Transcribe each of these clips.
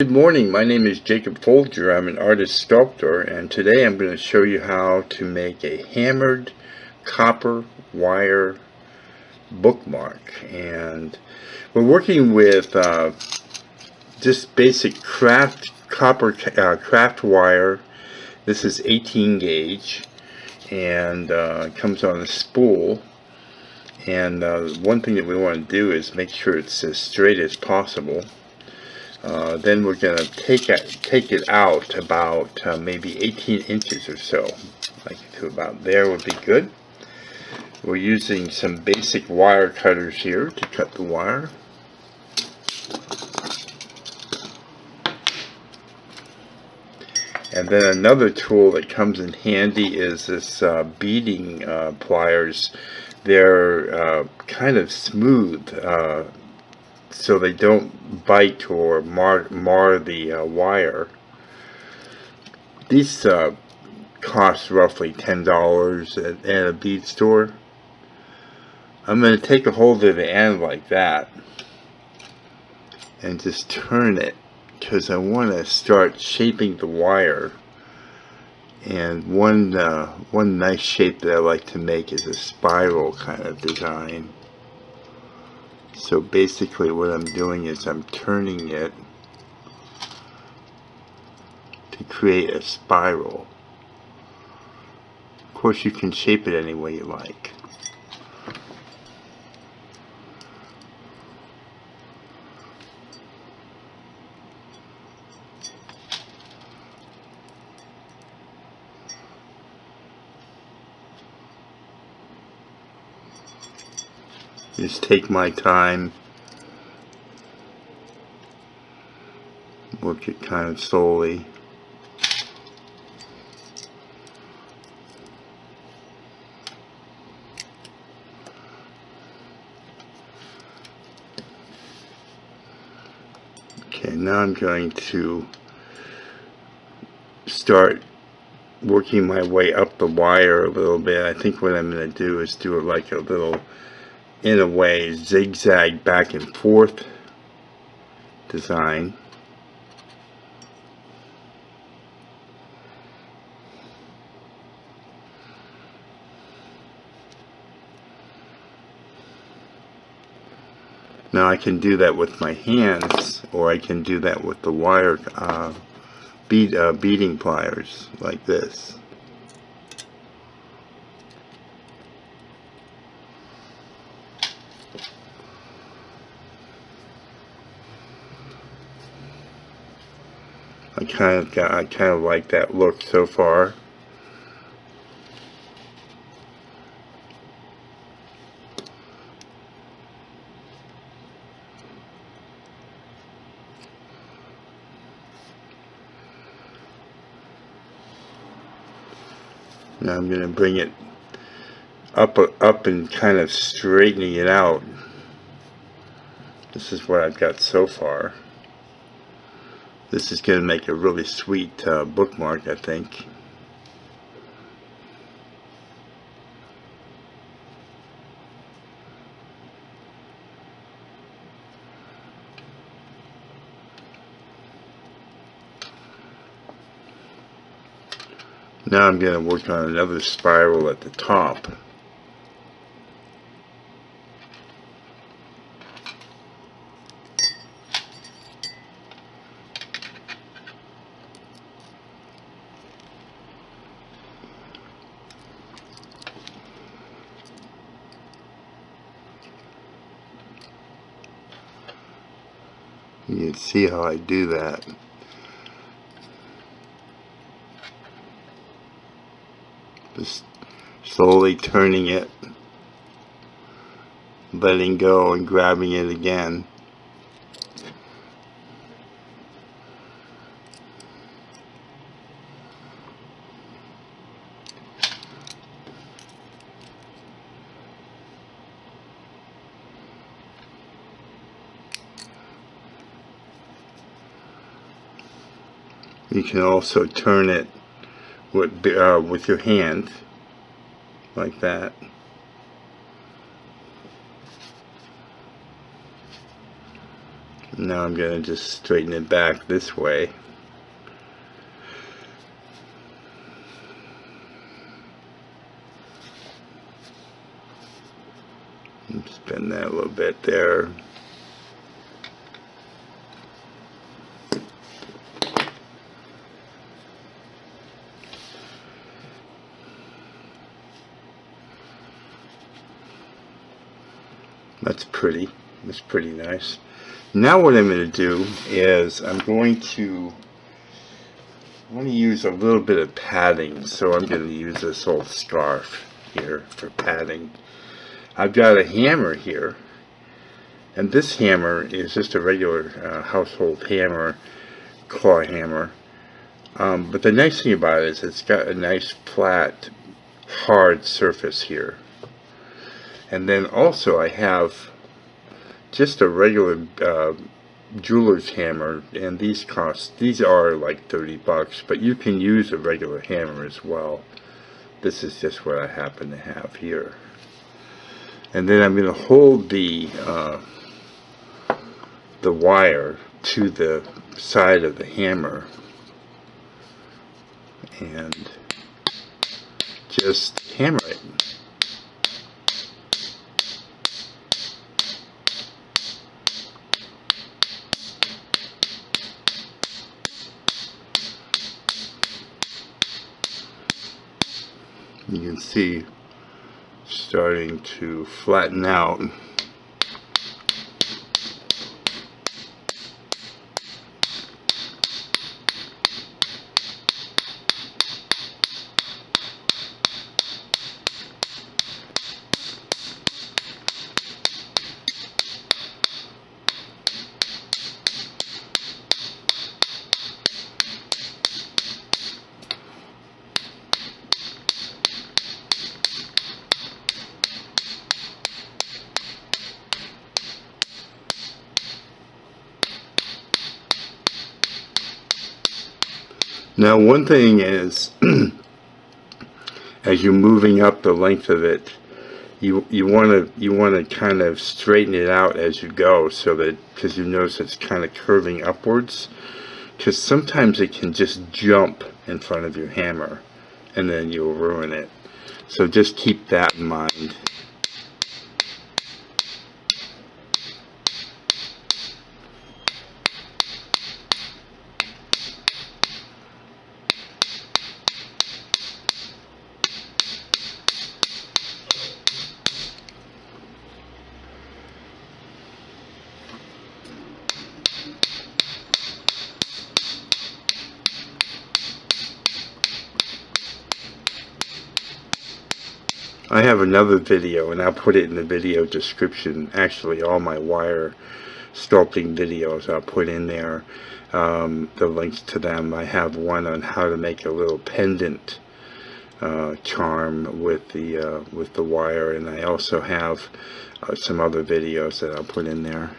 Good morning, my name is Jacob Folger. I'm an artist sculptor, and today I'm going to show you how to make a hammered copper wire bookmark. And we're working with just basic copper craft wire. This is 18 gauge and it comes on a spool. And one thing that we want to do is make sure it's as straight as possible. Then we're going to take it out about maybe 18 inches or so, like to about there would be good. We're using some basic wire cutters here to cut the wire. And then another tool that comes in handy is this beading pliers. They're kind of smooth, so they don't bite or mar the wire. These cost roughly $10 at a bead store. I'm going to take a hold of the end like that and just turn it, because I want to start shaping the wire. And one nice shape that I like to make is a spiral kind of design. So basically what I'm doing is I'm turning it to create a spiral. Of course you can shape it any way you like. Just take my time, work it kind of slowly. Okay, now I'm going to start working my way up the wire a little bit. I think what I'm going to do is do it like a little, in a way, zigzag back and forth design. Now I can do that with my hands, or I can do that with the wire beading pliers like this. I kind of like that look so far. Now I'm going to bring it up and kind of straightening it out. This is what I've got so far. This is going to make a really sweet bookmark, I think. Now I'm going to work on another spiral at the top. You can see how I do that. Just slowly turning it, letting go and grabbing it again. You can also turn it with your hand, like that. Now I'm going to just straighten it back this way. And spin that a little bit there. That's pretty. That's pretty nice. Now what I'm going to do is I'm going to use a little bit of padding. So I'm going to use this old scarf here for padding. I've got a hammer here, and this hammer is just a regular household hammer, claw hammer. But the nice thing about it is it's got a nice flat, hard surface here. And then also I have just a regular jeweler's hammer, and these are like $30, but you can use a regular hammer as well. This is just what I happen to have here. And then I'm going to hold the wire to the side of the hammer and just hammer it. You can see starting to flatten out. Now one thing is, as you're moving up the length of it, you want to kind of straighten it out as you go, so that, because you notice it's kind of curving upwards, because sometimes it can just jump in front of your hammer and then you'll ruin it. So just keep that in mind. I have another video, and I'll put it in the video description. Actually, all my wire sculpting videos I'll put in there, the links to them. I have one on how to make a little pendant charm with the wire, and I also have some other videos that I'll put in there.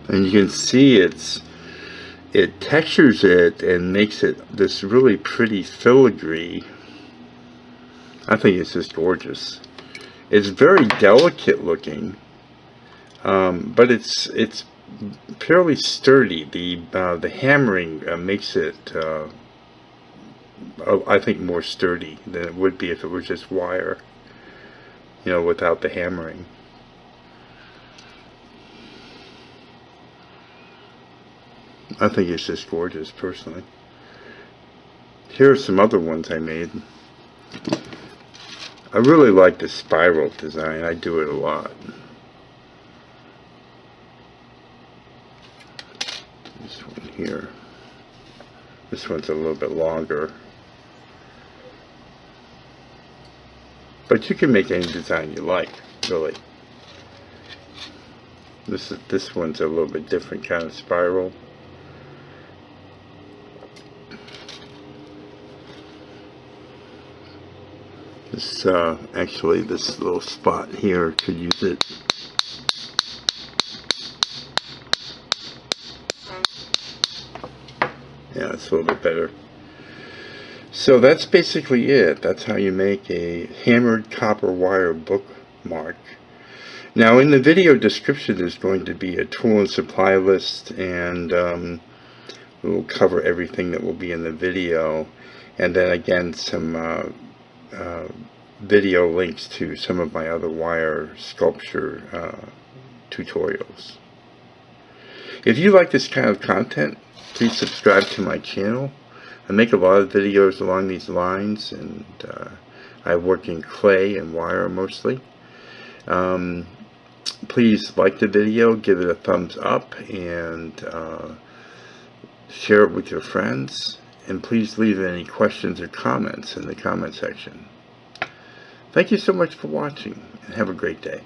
And you can see it textures it and makes it this really pretty filigree. I think it's just gorgeous. It's very delicate looking, but it's fairly sturdy. The hammering makes it, I think, more sturdy than it would be if it was just wire, you know, without the hammering. I think it's just gorgeous, personally. Here are some other ones I made. I really like the spiral design. I do it a lot. This one here. This one's a little bit longer. But you can make any design you like, really. This one's a little bit different kind of spiral. This actually, this little spot here could use it. Yeah, it's a little bit better. So that's basically it. That's how you make a hammered copper wire bookmark. Now in the video description there's going to be a tool and supply list, and we'll cover everything that will be in the video, and then again some video links to some of my other wire sculpture tutorials. If you like this kind of content, please subscribe to my channel. I make a lot of videos along these lines, and I work in clay and wire mostly. Please like the video, give it a thumbs up, and share it with your friends. And please leave any questions or comments in the comment section. Thank you so much for watching, and have a great day.